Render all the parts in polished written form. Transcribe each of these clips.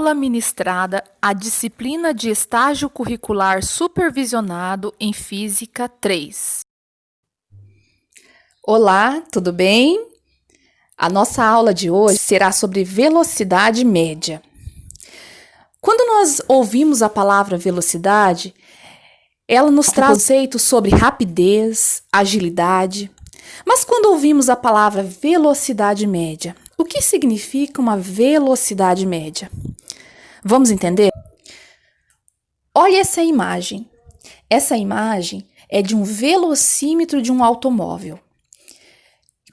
aula ministrada a disciplina de estágio curricular supervisionado em Física 3. Olá, tudo bem? A nossa aula de hoje será sobre velocidade média. Quando nós ouvimos a palavra velocidade, ela nos traz conceitos sobre rapidez, agilidade. Mas quando ouvimos a palavra velocidade média, o que significa uma velocidade média? Vamos entender? Olha essa imagem. Essa imagem é de um velocímetro de um automóvel.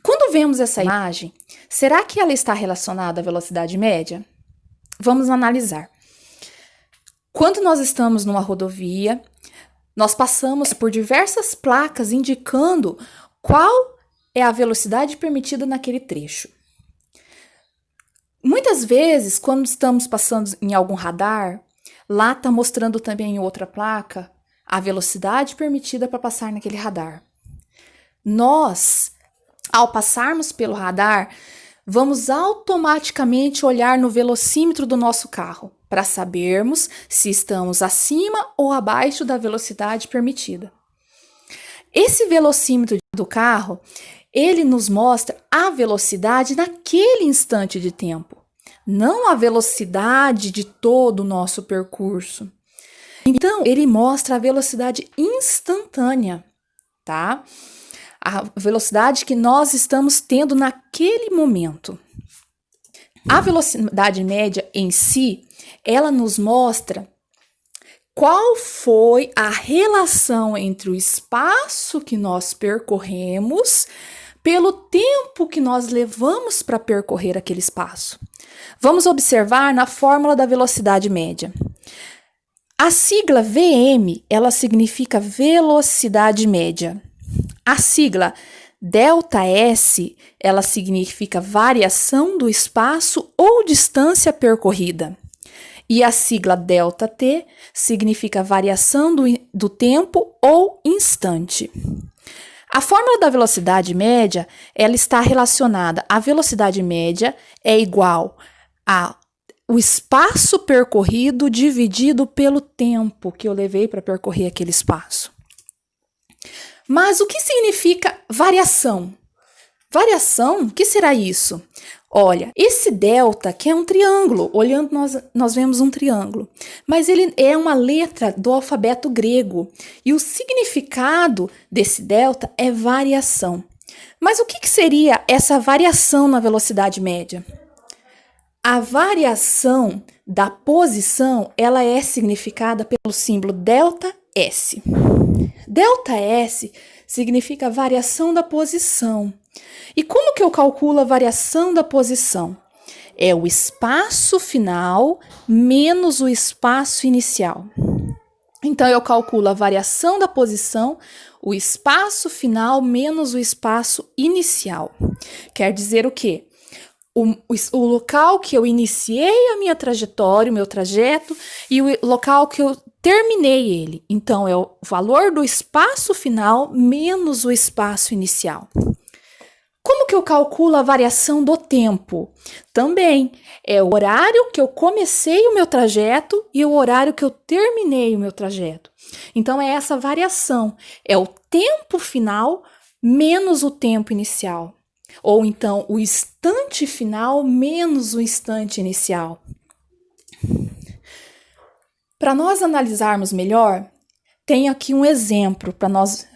Quando vemos essa imagem, será que ela está relacionada à velocidade média? Vamos analisar. Quando nós estamos numa rodovia, nós passamos por diversas placas indicando qual é a velocidade permitida naquele trecho. Muitas vezes, quando estamos passando em algum radar, lá está mostrando também em outra placa a velocidade permitida para passar naquele radar. Nós, ao passarmos pelo radar, vamos automaticamente olhar no velocímetro do nosso carro para sabermos se estamos acima ou abaixo da velocidade permitida. Esse velocímetro do carro, ele nos mostra a velocidade naquele instante de tempo, não a velocidade de todo o nosso percurso. Então, ele mostra a velocidade instantânea, tá? A velocidade que nós estamos tendo naquele momento. A velocidade média em si, ela nos mostra qual foi a relação entre o espaço que nós percorremos pelo tempo que nós levamos para percorrer aquele espaço. Vamos observar na fórmula da velocidade média. A sigla VM, ela significa velocidade média. A sigla ΔS, ela significa variação do espaço ou distância percorrida. E a sigla ΔT significa variação do tempo ou instante. A fórmula da velocidade média, ela está relacionada à velocidade média é igual ao espaço percorrido dividido pelo tempo que eu levei para percorrer aquele espaço. Mas o que significa variação? Variação, o que será isso? Olha, esse delta que é um triângulo, olhando nós vemos um triângulo, mas ele é uma letra do alfabeto grego e o significado desse delta é variação. Mas o que seria essa variação na velocidade média? A variação da posição, ela é significada pelo símbolo ΔS. ΔS significa variação da posição. E como que eu calculo a variação da posição? É o espaço final menos o espaço inicial. Então, eu calculo a variação da posição, o espaço final menos o espaço inicial. Quer dizer o quê? O local que eu iniciei a minha trajetória, o meu trajeto, e o local que eu terminei ele. Então, é o valor do espaço final menos o espaço inicial. Como que eu calculo a variação do tempo? Também é o horário que eu comecei o meu trajeto e o horário que eu terminei o meu trajeto. Então, é essa variação. É o tempo final menos o tempo inicial. Ou então, o instante final menos o instante inicial. Para nós analisarmos melhor, tem aqui um exemplo para nós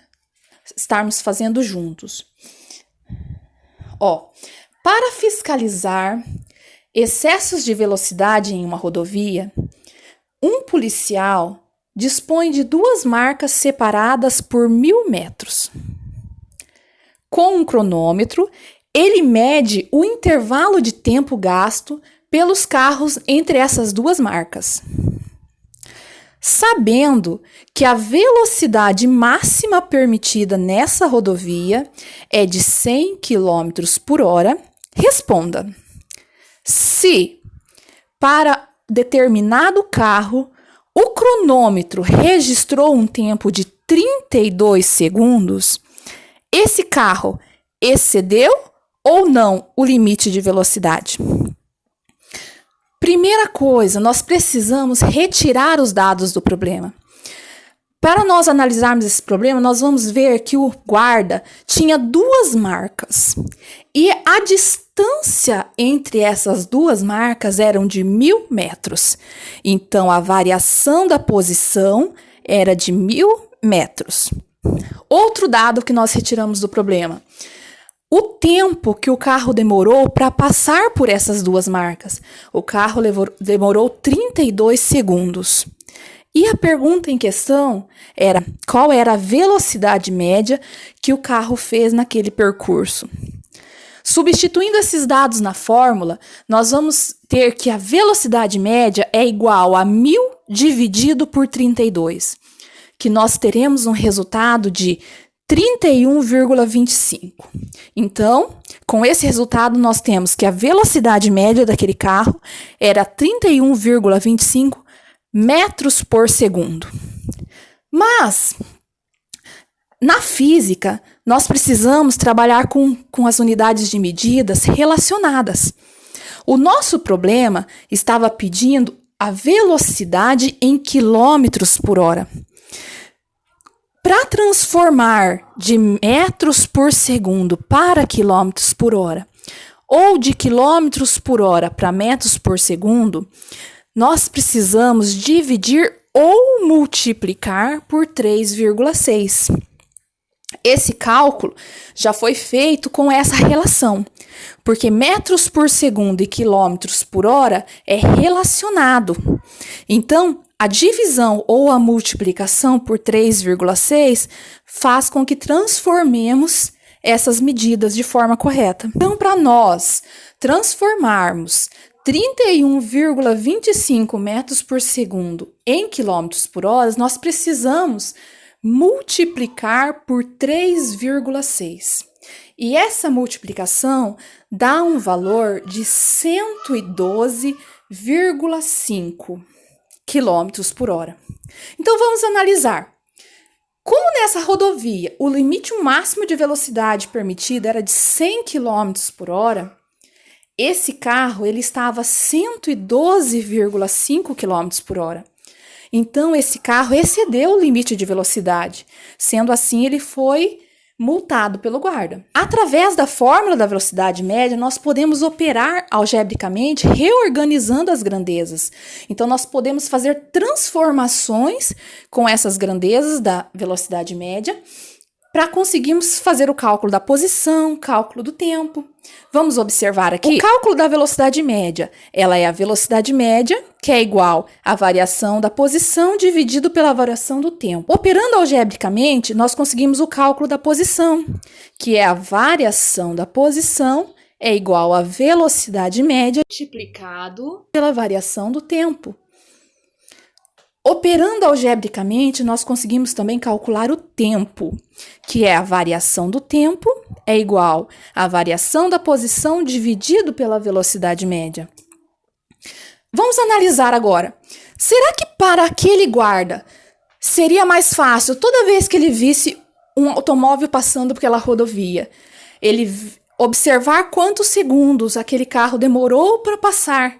estarmos fazendo juntos. Para fiscalizar excessos de velocidade em uma rodovia, um policial dispõe de 2 marcas separadas por 1000 metros. Com um cronômetro, ele mede o intervalo de tempo gasto pelos carros entre essas 2 marcas. Sabendo que a velocidade máxima permitida nessa rodovia é de 100 km por hora, responda: se para determinado carro o cronômetro registrou um tempo de 32 segundos, esse carro excedeu ou não o limite de velocidade? Primeira coisa, nós precisamos retirar os dados do problema. Para nós analisarmos esse problema, nós vamos ver que o guarda tinha duas marcas e a distância entre essas duas marcas eram de 1.000 metros. Então, a variação da posição era de 1.000 metros. Outro dado que nós retiramos do problema: o tempo que o carro demorou para passar por essas duas marcas. O carro demorou 32 segundos. E a pergunta em questão era: qual era a velocidade média que o carro fez naquele percurso? Substituindo esses dados na fórmula, nós vamos ter que a velocidade média é igual a 1.000 dividido por 32, que nós teremos um resultado de 31,25. Então, com esse resultado, nós temos que a velocidade média daquele carro era 31,25 metros por segundo. Mas, na física, nós precisamos trabalhar com as unidades de medidas relacionadas. O nosso problema estava pedindo a velocidade em quilômetros por hora. Para transformar de metros por segundo para quilômetros por hora, ou de quilômetros por hora para metros por segundo, nós precisamos dividir ou multiplicar por 3,6. Esse cálculo já foi feito com essa relação, porque metros por segundo e quilômetros por hora é relacionado. Então, a divisão ou a multiplicação por 3,6 faz com que transformemos essas medidas de forma correta. Então, para nós transformarmos 31,25 metros por segundo em quilômetros por hora, nós precisamos multiplicar por 3,6. E essa multiplicação dá um valor de 112,5 quilômetros por hora. Então, vamos analisar. Como nessa rodovia o limite máximo de velocidade permitida era de 100 km por hora, esse carro ele estava a 112,5 km por hora. Então, esse carro excedeu o limite de velocidade. Sendo assim, ele foi multado pelo guarda. Através da fórmula da velocidade média, nós podemos operar algebricamente reorganizando as grandezas. Então, nós podemos fazer transformações com essas grandezas da velocidade média para conseguirmos fazer o cálculo da posição, cálculo do tempo. Vamos observar aqui. O cálculo da velocidade média, ela é a velocidade média, que é igual à variação da posição dividido pela variação do tempo. Operando algebricamente, nós conseguimos o cálculo da posição, que é a variação da posição é igual à velocidade média multiplicado pela variação do tempo. Operando algebricamente, nós conseguimos também calcular o tempo, que é a variação do tempo é igual à variação da posição dividido pela velocidade média. Vamos analisar agora. Será que para aquele guarda seria mais fácil, toda vez que ele visse um automóvel passando pela rodovia, ele observar quantos segundos aquele carro demorou para passar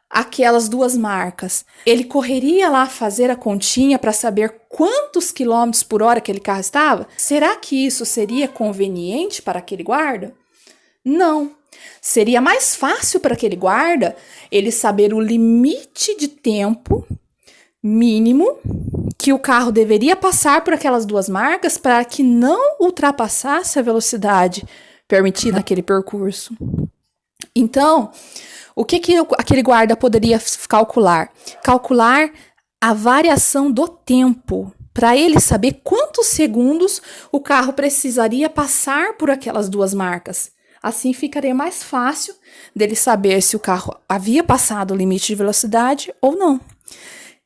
aquelas duas marcas? Ele correria lá fazer a continha para saber quantos quilômetros por hora aquele carro estava? Será que isso seria conveniente para aquele guarda? Não. Seria mais fácil para aquele guarda ele saber o limite de tempo mínimo que o carro deveria passar por aquelas duas marcas para que não ultrapassasse a velocidade permitida naquele percurso. Então, o que aquele guarda poderia calcular? Calcular a variação do tempo, para ele saber quantos segundos o carro precisaria passar por aquelas duas marcas. Assim ficaria mais fácil dele saber se o carro havia passado o limite de velocidade ou não.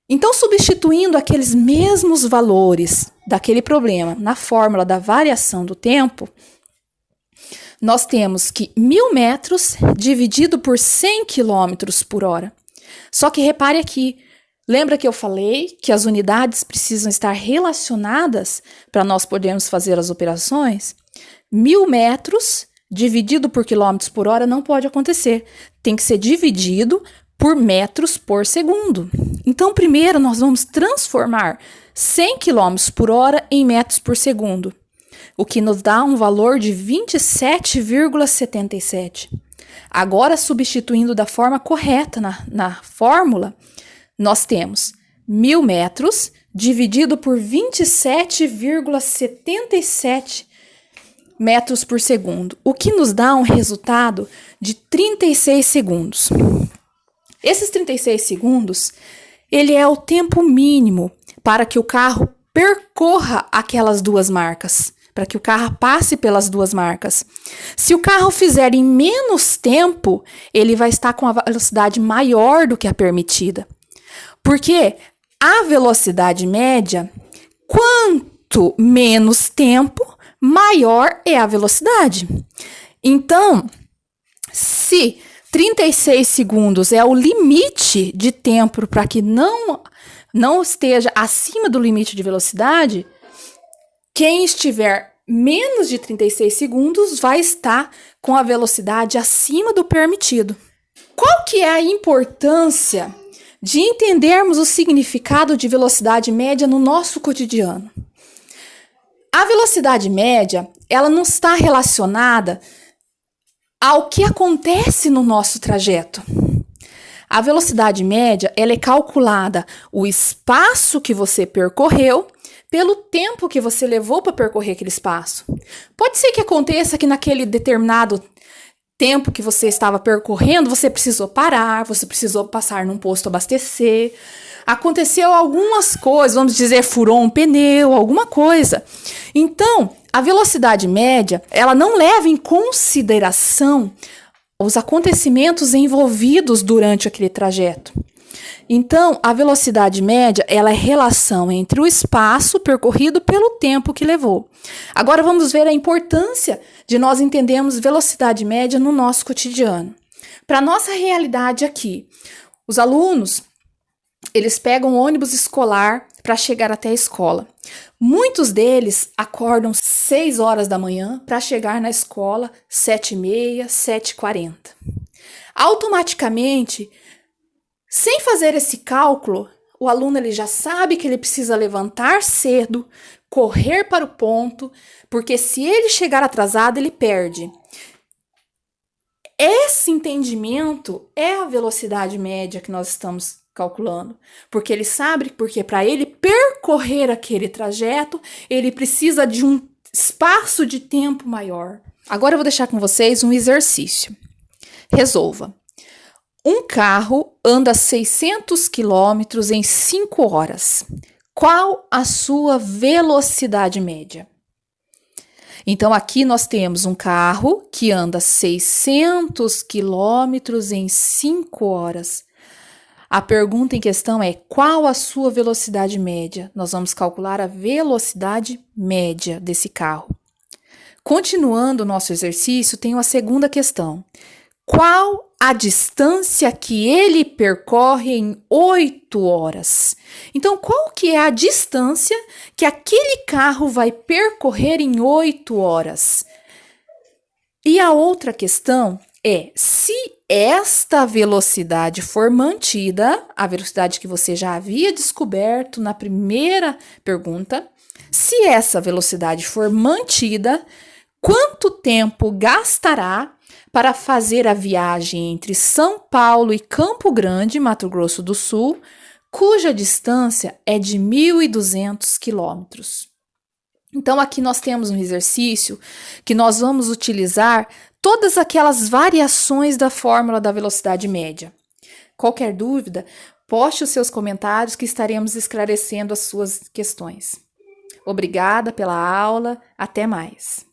Então, substituindo aqueles mesmos valores daquele problema na fórmula da variação do tempo, nós temos que 1.000 metros dividido por 100 km por hora. Só que repare aqui, lembra que eu falei que as unidades precisam estar relacionadas para nós podermos fazer as operações? 1.000 metros dividido por quilômetros por hora não pode acontecer. Tem que ser dividido por metros por segundo. Então, primeiro, nós vamos transformar 100 km por hora em metros por segundo, o que nos dá um valor de 27,77. Agora, substituindo da forma correta na fórmula, nós temos 1.000 metros dividido por 27,77 metros por segundo, o que nos dá um resultado de 36 segundos. Esses 36 segundos, ele é o tempo mínimo para que o carro percorra aquelas duas marcas, para que o carro passe pelas duas marcas. Se o carro fizer em menos tempo, ele vai estar com a velocidade maior do que a permitida. Porque a velocidade média, quanto menos tempo, maior é a velocidade. Então, se 36 segundos é o limite de tempo para que não esteja acima do limite de velocidade, quem estiver menos de 36 segundos vai estar com a velocidade acima do permitido. Qual que é a importância de entendermos o significado de velocidade média no nosso cotidiano? A velocidade média, ela não está relacionada ao que acontece no nosso trajeto. A velocidade média, ela é calculada o espaço que você percorreu pelo tempo que você levou para percorrer aquele espaço. Pode ser que aconteça que naquele determinado tempo que você estava percorrendo, você precisou parar, você precisou passar num posto abastecer, aconteceu algumas coisas, vamos dizer, furou um pneu, alguma coisa. Então, a velocidade média, ela não leva em consideração os acontecimentos envolvidos durante aquele trajeto. Então, a velocidade média, ela é a relação entre o espaço percorrido pelo tempo que levou. Agora vamos ver a importância de nós entendermos velocidade média no nosso cotidiano. Para a nossa realidade aqui, os alunos, eles pegam ônibus escolar para chegar até a escola. Muitos deles acordam 6 horas da manhã para chegar na escola 7h30, 7h40. Automaticamente, sem fazer esse cálculo, o aluno ele já sabe que ele precisa levantar cedo, correr para o ponto, porque se ele chegar atrasado, ele perde. Esse entendimento é a velocidade média que nós estamos calculando, porque ele sabe que para ele percorrer aquele trajeto, ele precisa de um espaço de tempo maior. Agora eu vou deixar com vocês um exercício. Resolva. Um carro anda 600 km em 5 horas. Qual a sua velocidade média? Então, aqui nós temos um carro que anda 600 km em 5 horas. A pergunta em questão é: qual a sua velocidade média? Nós vamos calcular a velocidade média desse carro. Continuando o nosso exercício, tem a segunda questão. Qual a distância que ele percorre em 8 horas? Então, qual que é a distância que aquele carro vai percorrer em 8 horas? E a outra questão é, se esta velocidade for mantida, a velocidade que você já havia descoberto na primeira pergunta, se essa velocidade for mantida, quanto tempo gastará para fazer a viagem entre São Paulo e Campo Grande, Mato Grosso do Sul, cuja distância é de 1.200 quilômetros? Então, aqui nós temos um exercício que nós vamos utilizar todas aquelas variações da fórmula da velocidade média. Qualquer dúvida, poste os seus comentários que estaremos esclarecendo as suas questões. Obrigada pela aula, até mais.